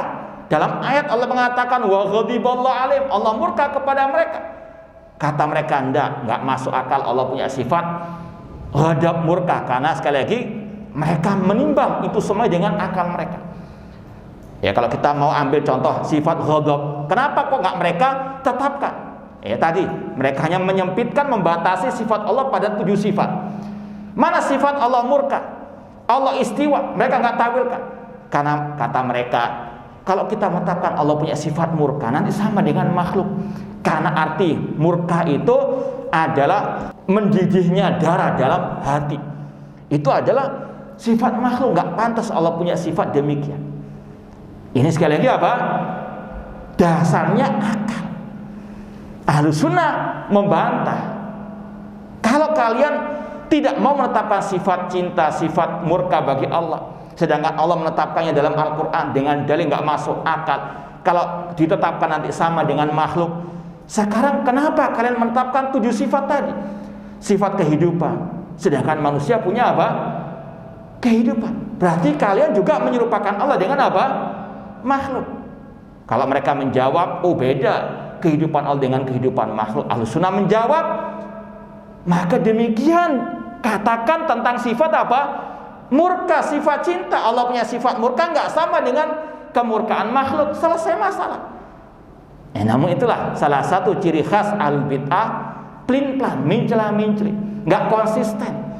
Dalam ayat Allah mengatakan wa ghadiballahu alaihim, Allah murka kepada mereka. Kata mereka nggak masuk akal Allah punya sifat ghadab murka, karena sekali lagi mereka menimbang itu semua dengan akal mereka. Ya, kalau kita mau ambil contoh sifat ghadab, kenapa kok nggak mereka tetapkan? Ya tadi mereka hanya menyempitkan, membatasi sifat Allah pada 7 sifat. Mana sifat Allah murka, Allah istiwa, mereka nggak tawilkan. Karena kata mereka, kalau kita menetapkan Allah punya sifat murka, nanti sama dengan makhluk. Karena arti murka itu adalah mendidihnya darah dalam hati. Itu adalah sifat makhluk, nggak pantas Allah punya sifat demikian. Ini sekali lagi apa? Dasarnya akal. Ahlus sunnah membantah. Kalau kalian tidak mau menetapkan sifat cinta, sifat murka bagi Allah, sedangkan Allah menetapkannya dalam Al-Quran dengan dalil nggak masuk akal, kalau ditetapkan nanti sama dengan makhluk, sekarang kenapa kalian menetapkan 7 sifat tadi? Sifat kehidupan, sedangkan manusia punya apa? Kehidupan. Berarti kalian juga menyerupakan Allah dengan apa? Makhluk. Kalau mereka menjawab, oh beda kehidupan Allah dengan kehidupan makhluk, Ahlus Sunnah menjawab, maka demikian katakan tentang sifat apa? Murka, sifat cinta. Allah punya sifat murka nggak sama dengan kemurkaan makhluk, selesai masalah. Namun itulah salah satu ciri khas al-bid'ah, plin-plan, mincela-minceli, nggak konsisten.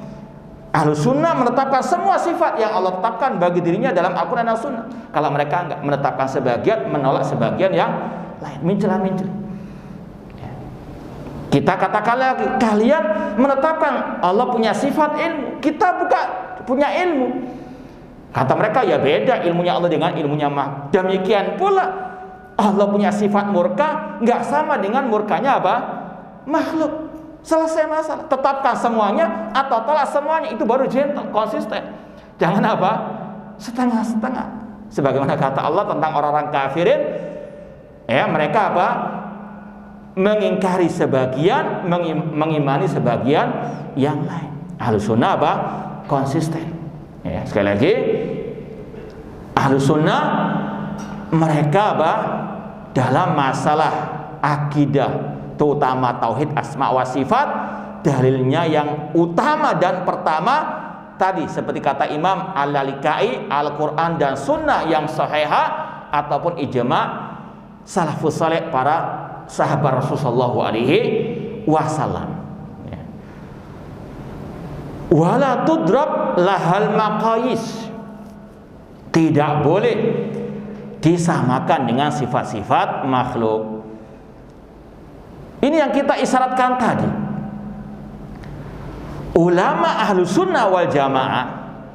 Ahlus Sunnah menetapkan semua sifat yang Allah tetapkan bagi dirinya dalam Al-Quran dan Sunnah. Kalau mereka nggak menetapkan sebagian, menolak sebagian yang lain, mincela-minceli. Kita katakan lagi, kalian menetapkan Allah punya sifat ilmu, kita bukan punya ilmu. Kata mereka, ya beda ilmunya Allah dengan ilmunya makhluk. Demikian pula Allah punya sifat murka nggak sama dengan murkanya apa? Makhluk. Selesai masalah. Tetapkan semuanya atau tolak semuanya, itu baru gentle, konsisten. Jangan apa? Setengah-setengah. Sebagaimana kata Allah tentang orang-orang kafirin, ya mereka apa? Mengingkari sebagian, mengimani sebagian yang lain. Ahlus Sunnah apa? Konsisten. Ya, sekali lagi, Ahlus Sunnah mereka apa? Dalam masalah akidah, terutama tauhid asma wa sifat, dalilnya yang utama dan pertama tadi seperti kata Imam Al-Lalikai, Al-Quran dan Sunnah yang sahihah ataupun ijma' salafus saleh para sahabat Rasulullah SAW. Wala tudrab lahal maqayis, tidak boleh disamakan dengan sifat-sifat makhluk. Ini yang kita isyaratkan tadi. Ulama Ahlus Sunnah wal Jamaah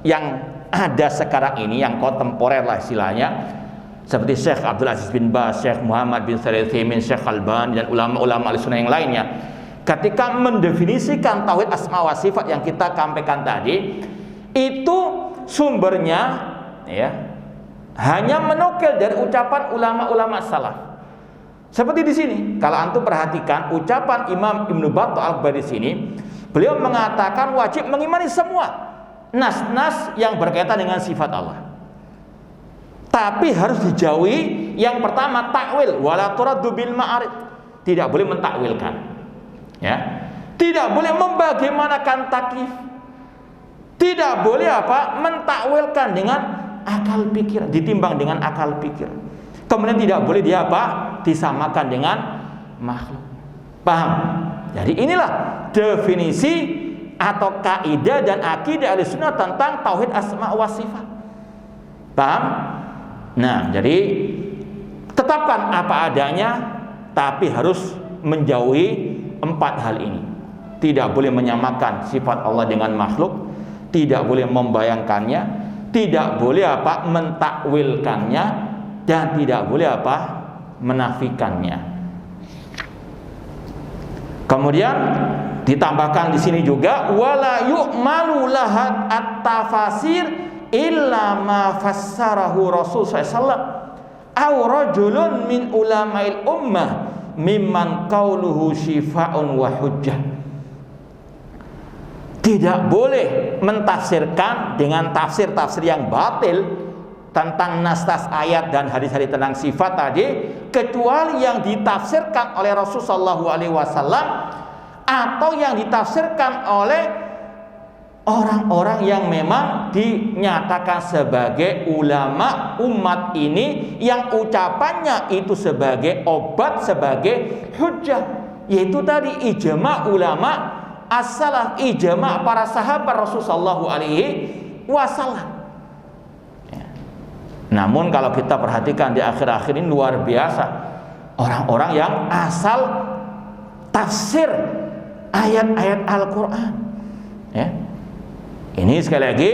yang ada sekarang ini, yang kontemporer lah istilahnya, seperti Syekh Abdul Aziz bin Baz, Syekh Muhammad bin Shalih Al-Utsaimin, Syekh Albani dan ulama-ulama Ahlus Sunnah yang lainnya, ketika mendefinisikan tauhid asma wa sifat yang kita sampaikan tadi, itu sumbernya ya hanya menukil dari ucapan ulama-ulama salaf. Seperti di sini, kalau antum perhatikan ucapan Imam Ibnu Battah Al-Bari di sini, beliau mengatakan wajib mengimani semua nas-nas yang berkaitan dengan sifat Allah. Tapi harus dijauhi yang pertama takwil, wala turaddu bil ma'arid. Tidak boleh mentakwilkan. Ya. Tidak boleh membagaimanakan taklif. Tidak boleh apa? Mentakwilkan dengan akal pikir, ditimbang dengan akal pikir. Kemudian tidak boleh dia apa? Disamakan dengan makhluk. Paham? Jadi inilah definisi atau kaidah dan akidah Ahlussunnah tentang tauhid asma wa sifat. Paham? Nah, jadi tetapkan apa adanya, tapi harus menjauhi 4 hal ini. Tidak boleh menyamakan sifat Allah dengan makhluk, tidak boleh membayangkannya, tidak boleh apa? Mentakwilkannya, dan tidak boleh apa? Menafikannya. Kemudian ditambahkan di sini juga wala yu'malu lahat at-tafasir illa ma fassarahu Rasul sallallahu alaihi wasallam aw rajulun min ulama'il ummah mimman qauluhu syifa'un wa hujjah. Tidak boleh mentafsirkan dengan tafsir-tafsir yang batil tentang nas-nas ayat dan hadis-hadis tentang sifat tadi, kecuali yang ditafsirkan oleh Rasulullah SAW atau yang ditafsirkan oleh orang-orang yang memang dinyatakan sebagai ulama umat ini, yang ucapannya itu sebagai obat, sebagai hujjah, yaitu tadi ijma ulama as-salaf, ijma para sahabat Rasulullah SAW. Namun kalau kita perhatikan di akhir-akhir ini luar biasa, orang-orang yang asal tafsir ayat-ayat Al-Quran, ya. Ini sekali lagi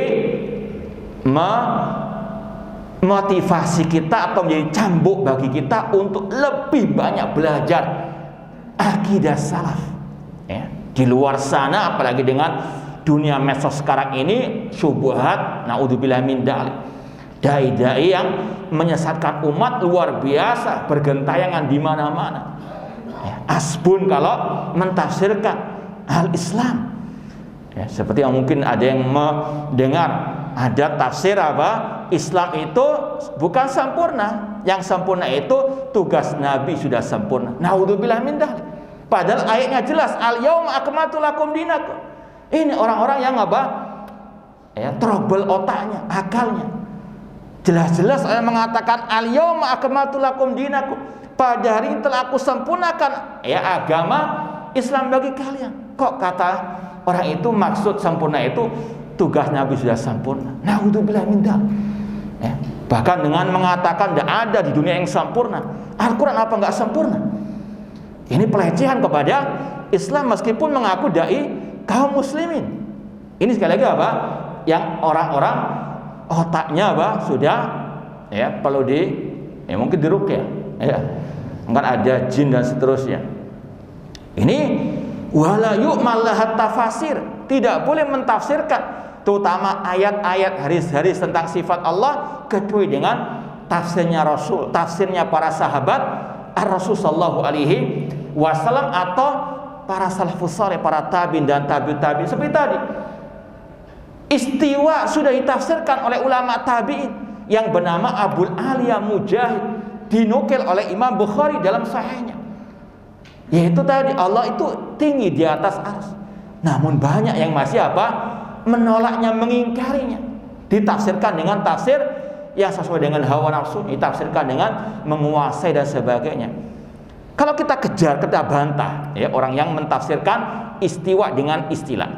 memotivasi kita atau menjadi cambuk bagi kita untuk lebih banyak belajar akidah salaf, ya. Di luar sana, apalagi dengan dunia medsos sekarang ini, syubhat, naudzubillah min dzalik, dai-dai yang menyesatkan umat luar biasa, bergentayangan di mana-mana. Ya, asbun kalau mentafsirkan al-Islam. Ya, seperti yang mungkin ada yang mendengar ada tafsir apa, Islam itu bukan sempurna, yang sempurna itu tugas Nabi sudah sempurna. Naudzubillah min dzalik. Padahal ayatnya jelas, al-yauma akmaltu lakum dinakum. Ini orang-orang yang apa? Ya, trouble otaknya, akalnya. Jelas-jelas ayat mengatakan al-yauma akmaltu lakum dinakum. Pada hari ini telah aku sempurnakan ya agama Islam bagi kalian. Kok kata orang itu maksud sempurna itu tugas Nabi sudah sempurna? Naudzubillah min dzalik. Ya, bahkan dengan mengatakan tidak ada di dunia yang sempurna. Al-Quran apa enggak sempurna? Ini pelecehan kepada Islam meskipun mengaku dai kaum muslimin. Ini sekali lagi apa? Yang orang-orang otaknya apa? Sudah ya perlu ya mungkin diruqyah, ya. Mungkin ada jin dan seterusnya. Ini wala yu'mal lahat tafasir, tidak boleh mentafsirkan terutama ayat-ayat hadis-hadis tentang sifat Allah kecuali dengan tafsirnya Rasul, tafsirnya para sahabat Ar-Rasul sallallahu alaihi wasallam atau para salafus saleh, para tabi'in dan tabi'in. Seperti tadi, istiwa sudah ditafsirkan oleh ulama tabi'in yang bernama Abul Aliya Mujahid, dinukil oleh Imam Bukhari dalam sahihnya, yaitu tadi Allah itu tinggi di atas arsy. Namun banyak yang masih apa? Menolaknya, mengingkarinya. Ditafsirkan dengan tafsir yang sesuai dengan hawa nafsu, ditafsirkan dengan menguasai dan sebagainya. Kalau kita kejar, kita bantah ya orang yang mentafsirkan istiwa dengan istilah.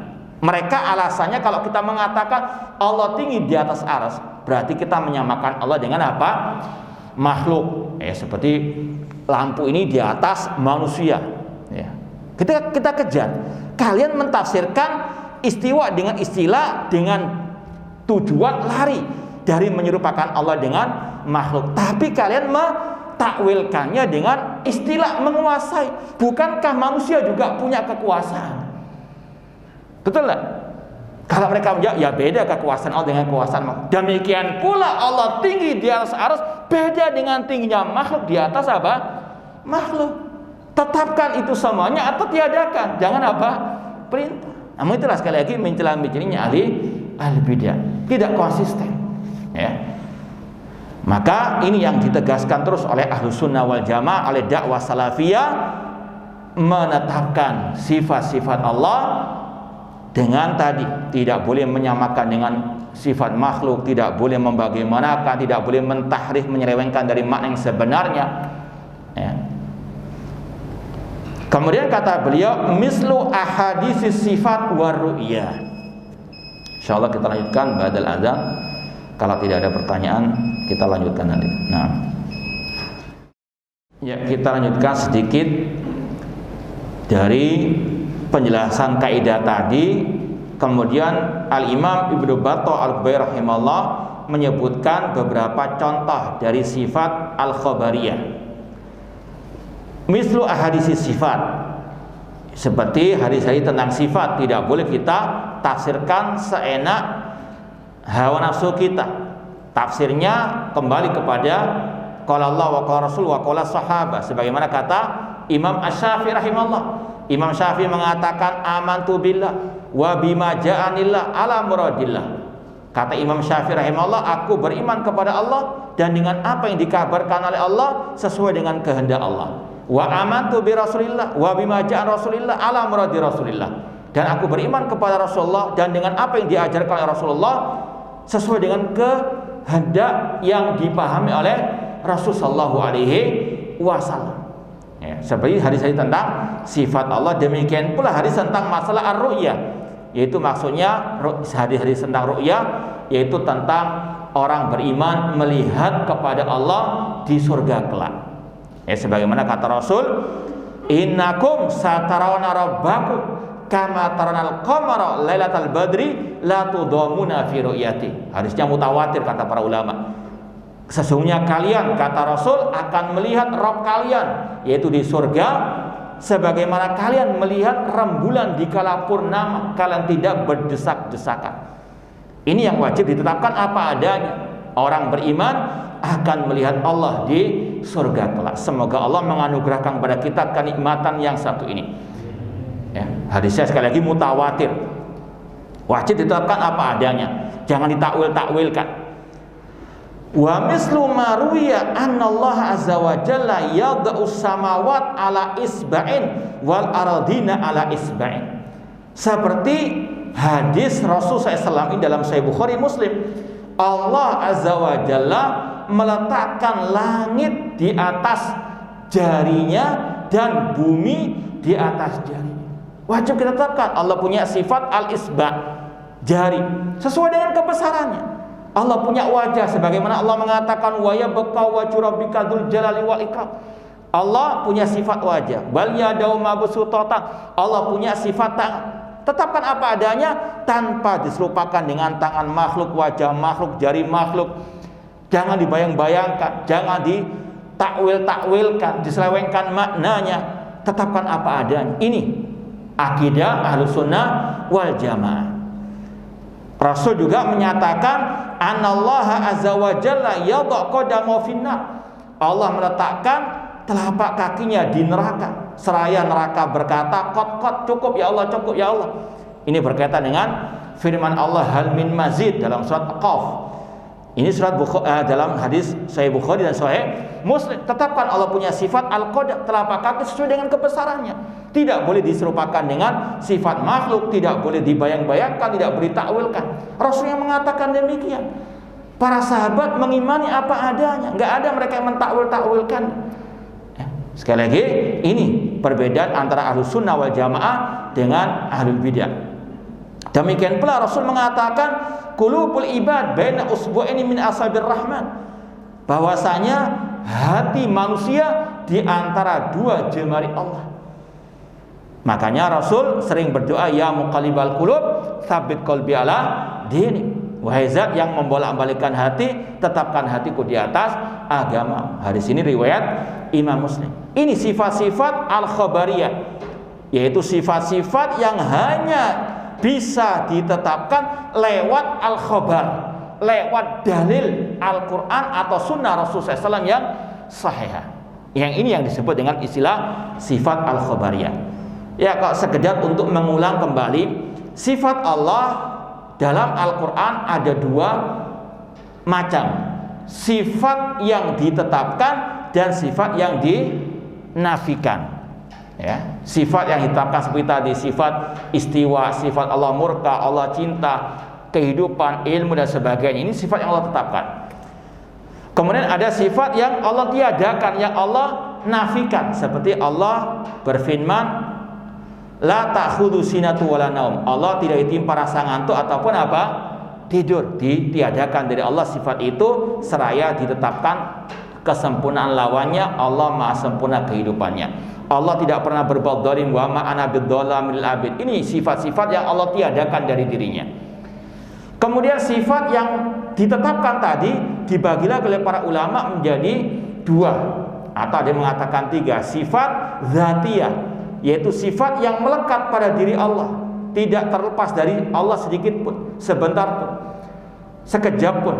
Mereka alasannya kalau kita mengatakan Allah tinggi di atas arsy, berarti kita menyamakan Allah dengan apa? Makhluk. Ya, seperti lampu ini di atas manusia. Ya. Kita kejar. Kalian mentafsirkan istiwa dengan istilah dengan tujuan lari dari menyerupakan Allah dengan makhluk. Tapi kalian mentakwilkannya dengan istilah menguasai. Bukankah manusia juga punya kekuasaan? Betul nggak? Kalau mereka menjawab, ya beda kekuasaan Allah dengan kekuasaan makhluk. Demikian pula Allah tinggi di atas arsy, beda dengan tingginya makhluk di atas apa? Makhluk. Tetapkan itu semuanya atau tiadakan. Jangan apa? Perintah. Namun itulah sekali lagi mencela-mencelinya ahli bidah, tidak konsisten. Ya. Maka ini yang ditegaskan terus oleh Ahlus Sunnah wal Jamaah, oleh dakwah salafiyah, menetapkan sifat-sifat Allah dengan tadi tidak boleh menyamakan dengan sifat makhluk, tidak boleh membagaimanakan, tidak boleh mentahrif, menyelewengkan dari makna yang sebenarnya. Ya. Kemudian kata beliau, mislu ahadisis sifat war ru'yah. Insyaallah kita lanjutkan ba'dal adzan. Kalau tidak ada pertanyaan, kita lanjutkan nanti. Nah, ya kita lanjutkan sedikit dari penjelasan kaidah tadi. Kemudian Al-Imam Ibnu Battah Al-Ghair rahimahullah menyebutkan beberapa contoh dari sifat al-khabariyah. Mislu ahadisi sifat, seperti hadis-hadis tentang sifat tidak boleh kita tafsirkan seenak hawa nafsu kita. Tafsirnya kembali kepada qala Allah wa qala Rasul wa qala sahabat, sebagaimana kata Imam Asy-Syafi'i rahimahullah. Imam Syafi'i mengatakan amantu billah wa bima ja'anillah ala muradillah. Kata Imam Syafi'i rahimahullah, aku beriman kepada Allah dan dengan apa yang dikabarkan oleh Allah sesuai dengan kehendak Allah. Wa amantu bi Rasulillah wa bima ja'a Rasulillah ala muradi Rasulillah. Dan aku beriman kepada Rasulullah dan dengan apa yang diajarkan oleh Rasulullah sesuai dengan kehendak yang dipahami oleh Rasulullah sallallahu alaihi wasallam. Ya, seperti hadis-hadis tentang sifat Allah, demikian pula hadis tentang masalah ar-ru'yah, yaitu maksudnya hadis-hadis tentang ru'yah, yaitu tentang orang beriman melihat kepada Allah di surga kelak. Ya, sebagaimana kata Rasul, innakum satarawna rabbakum kama taranal qamara lailatal badri la tudamuna fi ru'yati. Hadisnya mutawatir kata para ulama. Sesungguhnya kalian, kata Rasul, akan melihat Rabb kalian, yaitu di surga, sebagaimana kalian melihat rembulan di kala purnama. Kalian tidak berdesak-desakan. Ini yang wajib ditetapkan apa adanya. Orang beriman akan melihat Allah di surga kelak. Semoga Allah menganugerahkan kepada kita kenikmatan yang satu ini. Ya, hadisnya sekali lagi mutawatir. Wajib ditetapkan apa adanya. Jangan ditakwil-takwilkan. Wa mislu ma ruwiya anna Allah azza wa jalla yad'u samawat ala isba'in wal ardina ala isba'in. Seperti hadis Rasul SAW ini dalam Sahih Bukhari Muslim, Allah azza wa jalla meletakkan langit di atas jarinya dan bumi di atas jarinya. Wajib kita tetapkan Allah punya sifat al-isba', jari, sesuai dengan kebesarannya. Allah punya wajah sebagaimana Allah mengatakan wa yabqa wajhu rabbika dzul jalali wal ikram. Allah punya sifat wajah. Bal yadau mabsutatan. Allah punya sifat tangan. Tetapkan apa adanya tanpa diserupakan dengan tangan makhluk, wajah makhluk, jari makhluk. Jangan dibayang-bayangkan, jangan ditakwil-takwilkan, diselewengkan maknanya. Tetapkan apa adanya. Ini akidah Ahlussunnah wal Jamaah. Rasul juga menyatakan anallaha azza wa jalla yadha qadamahu finnar. Allah meletakkan telapak kakinya di neraka. Seraya neraka berkata, "Qad cukup ya Allah, cukup ya Allah." Ini berkaitan dengan firman Allah hal min mazid dalam surat Qaf. Ini surat dalam hadis Sahih Bukhari dan Sahih Muslim. Tetapkan Allah punya sifat al-qada, telapak kaki sesuai dengan kebesarannya. Tidak boleh diserupakan dengan sifat makhluk, tidak boleh dibayang-bayangkan, tidak boleh ditakwilkan. Rasul yang mengatakan demikian. Para sahabat mengimani apa adanya, enggak ada mereka yang mentakwil-takwilkan. Sekali lagi, ini perbedaan antara Ahlussunnah wal Jamaah dengan Ahlul Bidah. Demikian pula Rasul mengatakan qulubul ibad baina usbu'aini min asabir rahman, bahwasanya hati manusia di antara dua jemari Allah. Makanya Rasul sering berdoa, ya muqallibal qulub tsabbit qalbi ala dinik. Wahai zat yang membolak-balikkan hati, tetapkan hatiku di atas agama. Hadis ini riwayat Imam Muslim. Ini sifat-sifat al-khabariyah, yaitu sifat-sifat yang hanya bisa ditetapkan lewat al-khabar, lewat dalil Al-Quran atau sunnah Rasulullah SAW yang sahih. Yang ini yang disebut dengan istilah sifat al-khabariyah. Ya, kalau sekedar untuk mengulang kembali, sifat Allah dalam Al-Quran ada dua macam. Sifat yang ditetapkan dan sifat yang dinafikan. Ya, sifat yang ditetapkan seperti tadi, sifat istiwa, sifat Allah murka, Allah cinta, kehidupan, ilmu dan sebagainya. Ini sifat yang Allah tetapkan. Kemudian ada sifat yang Allah tiadakan, yang Allah nafikan, seperti Allah berfirman, la ta'khudhu sinatu wala naum. Allah tidak ditimpa rasa ngantuk ataupun apa? Tidur. Ditiadakan dari Allah sifat itu, seraya ditetapkan kesempurnaan lawannya. Allah maha sempurna kehidupannya. Allah tidak pernah berbuat zalim, wa ma ana bidzallamil abid. Ini sifat-sifat yang Allah tiadakan dari dirinya. Kemudian sifat yang ditetapkan tadi dibagi lagi oleh para ulama menjadi dua, atau ada yang mengatakan tiga. Sifat dzatiyah, yaitu sifat yang melekat pada diri Allah, tidak terlepas dari Allah sedikit pun, sebentar pun, sekejap pun.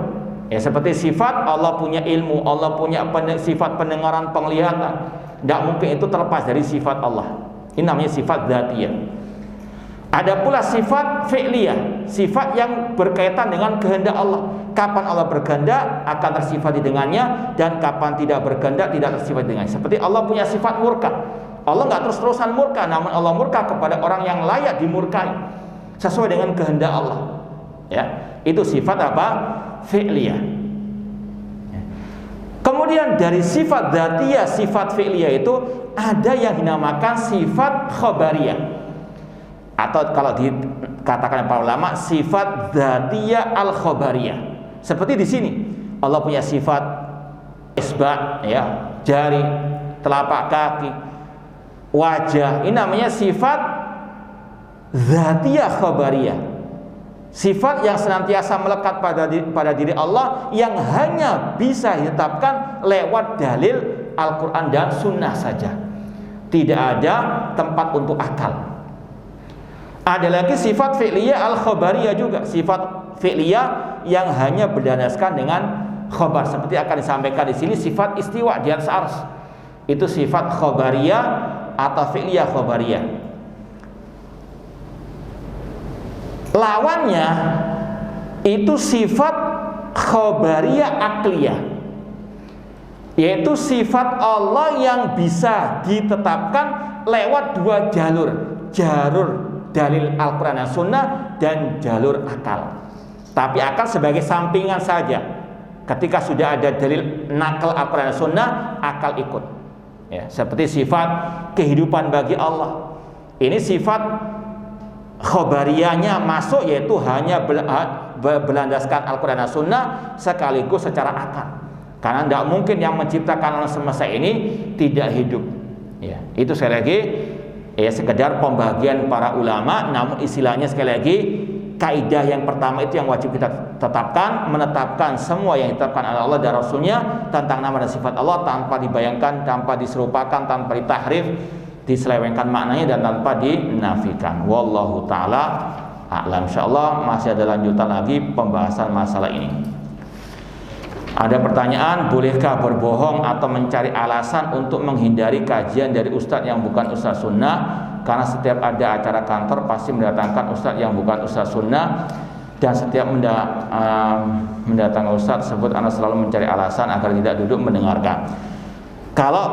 Ya, seperti sifat Allah punya ilmu, Allah punya sifat pendengaran, penglihatan, Tidak mungkin itu terlepas dari sifat Allah. Ini namanya sifat dzatiyah. Ada pula sifat fi'liyah, sifat yang berkaitan dengan kehendak Allah. Kapan Allah berkehendak akan tersifati dengannya, dan kapan tidak berkehendak tidak tersifati dengannya. Seperti Allah punya sifat murka. Allah nggak terus-terusan murka, namun Allah murka kepada orang yang layak dimurkai sesuai dengan kehendak Allah. Ya, itu sifat apa? Fi'liyah. Kemudian dari sifat dzatiyah, sifat fi'liyah itu ada yang dinamakan sifat khabariyah, atau kalau dikatakan para ulama sifat dzatiyah al-khabariyah. Seperti di sini Allah punya sifat isba', ya, jari, telapak kaki, wajah. Ini namanya sifat dzatiyah khabariyah. Sifat yang senantiasa melekat pada diri Allah, yang hanya bisa ditetapkan lewat dalil Al-Quran dan Sunnah saja. Tidak ada tempat untuk akal. Ada lagi sifat fi'liyah al-khabariyah juga, sifat fi'liyah yang hanya berdasarkan dengan khabar, seperti akan disampaikan di sini sifat istiwa di atas arsy. Itu sifat khabariyah atau fi'liyah khabariyah. Lawannya itu sifat khabariyah akliyah, yaitu sifat Allah yang bisa ditetapkan lewat dua jalur dalil Al-Quran dan Sunnah dan jalur akal. Tapi akal sebagai sampingan saja. Ketika sudah ada dalil nakal Al-Quran dan Sunnah, akal ikut. Ya, seperti sifat kehidupan bagi Allah. Ini sifat khabariyahnya masuk, yaitu hanya berlandaskan Al-Quran dan Sunnah sekaligus secara akal. Karena tidak mungkin yang menciptakan alam semesta ini tidak hidup. Ya, itu sekali lagi ya sekedar pembagian para ulama, namun istilahnya sekali lagi kaidah yang pertama itu yang wajib kita tetapkan, menetapkan semua yang ditetapkan oleh Allah dan Rasulnya tentang nama dan sifat Allah tanpa dibayangkan, tanpa diserupakan, tanpa ditahrif, diselewengkan maknanya dan tanpa dinafikan. Wallahu taala a'lam. Insyaallah masih ada lanjutan lagi pembahasan masalah ini. Ada pertanyaan, bolehkah berbohong atau mencari alasan untuk menghindari kajian dari ustadz yang bukan ustadz sunnah? Karena setiap ada acara kantor pasti mendatangkan ustadz yang bukan ustadz sunnah, dan setiap mendatangkan ustadz tersebut anak selalu mencari alasan agar tidak duduk mendengarkan. Kalau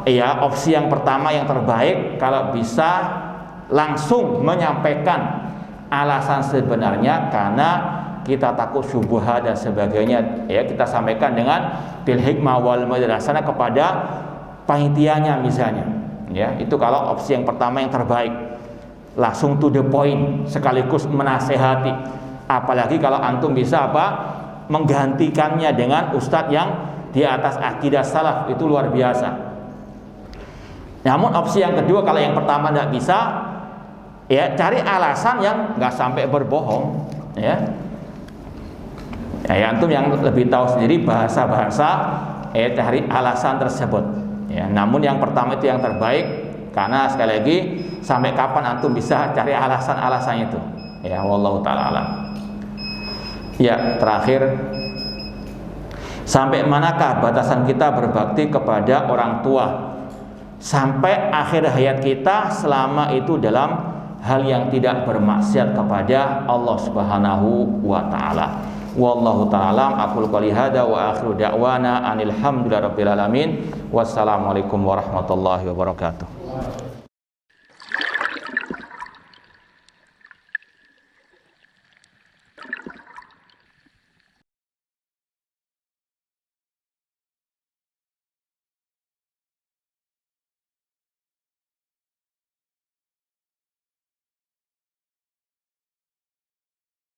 ya opsi yang pertama yang terbaik, kalau bisa langsung menyampaikan alasan sebenarnya karena kita takut syubhat dan sebagainya, ya kita sampaikan dengan bil hikmah wal madrasah kepada panitianya misalnya. Ya, itu kalau opsi yang pertama yang terbaik. Langsung to the point sekaligus menasehati. Apalagi kalau antum bisa menggantikannya dengan ustadz yang di atas akidah salaf, itu luar biasa. Namun opsi yang kedua, kalau yang pertama tidak bisa, ya cari alasan yang nggak sampai berbohong, ya. Ya, antum yang lebih tahu sendiri bahasa-bahasa, cari alasan tersebut. Ya, namun yang pertama itu yang terbaik, karena sekali lagi sampai kapan antum bisa cari alasan-alasan itu? Ya, wallahu taala alam. Ya, terakhir, sampai manakah batasan kita berbakti kepada orang tua? Sampai akhir hayat kita, selama itu dalam hal yang tidak bermaksiat kepada Allah Subhanahu wa taala. Wallahu ta'ala aqul qouli hada wa akhiru da'wana anil hamdulillahi rabbil alamin. Wassalamualaikum warahmatullahi wabarakatuh.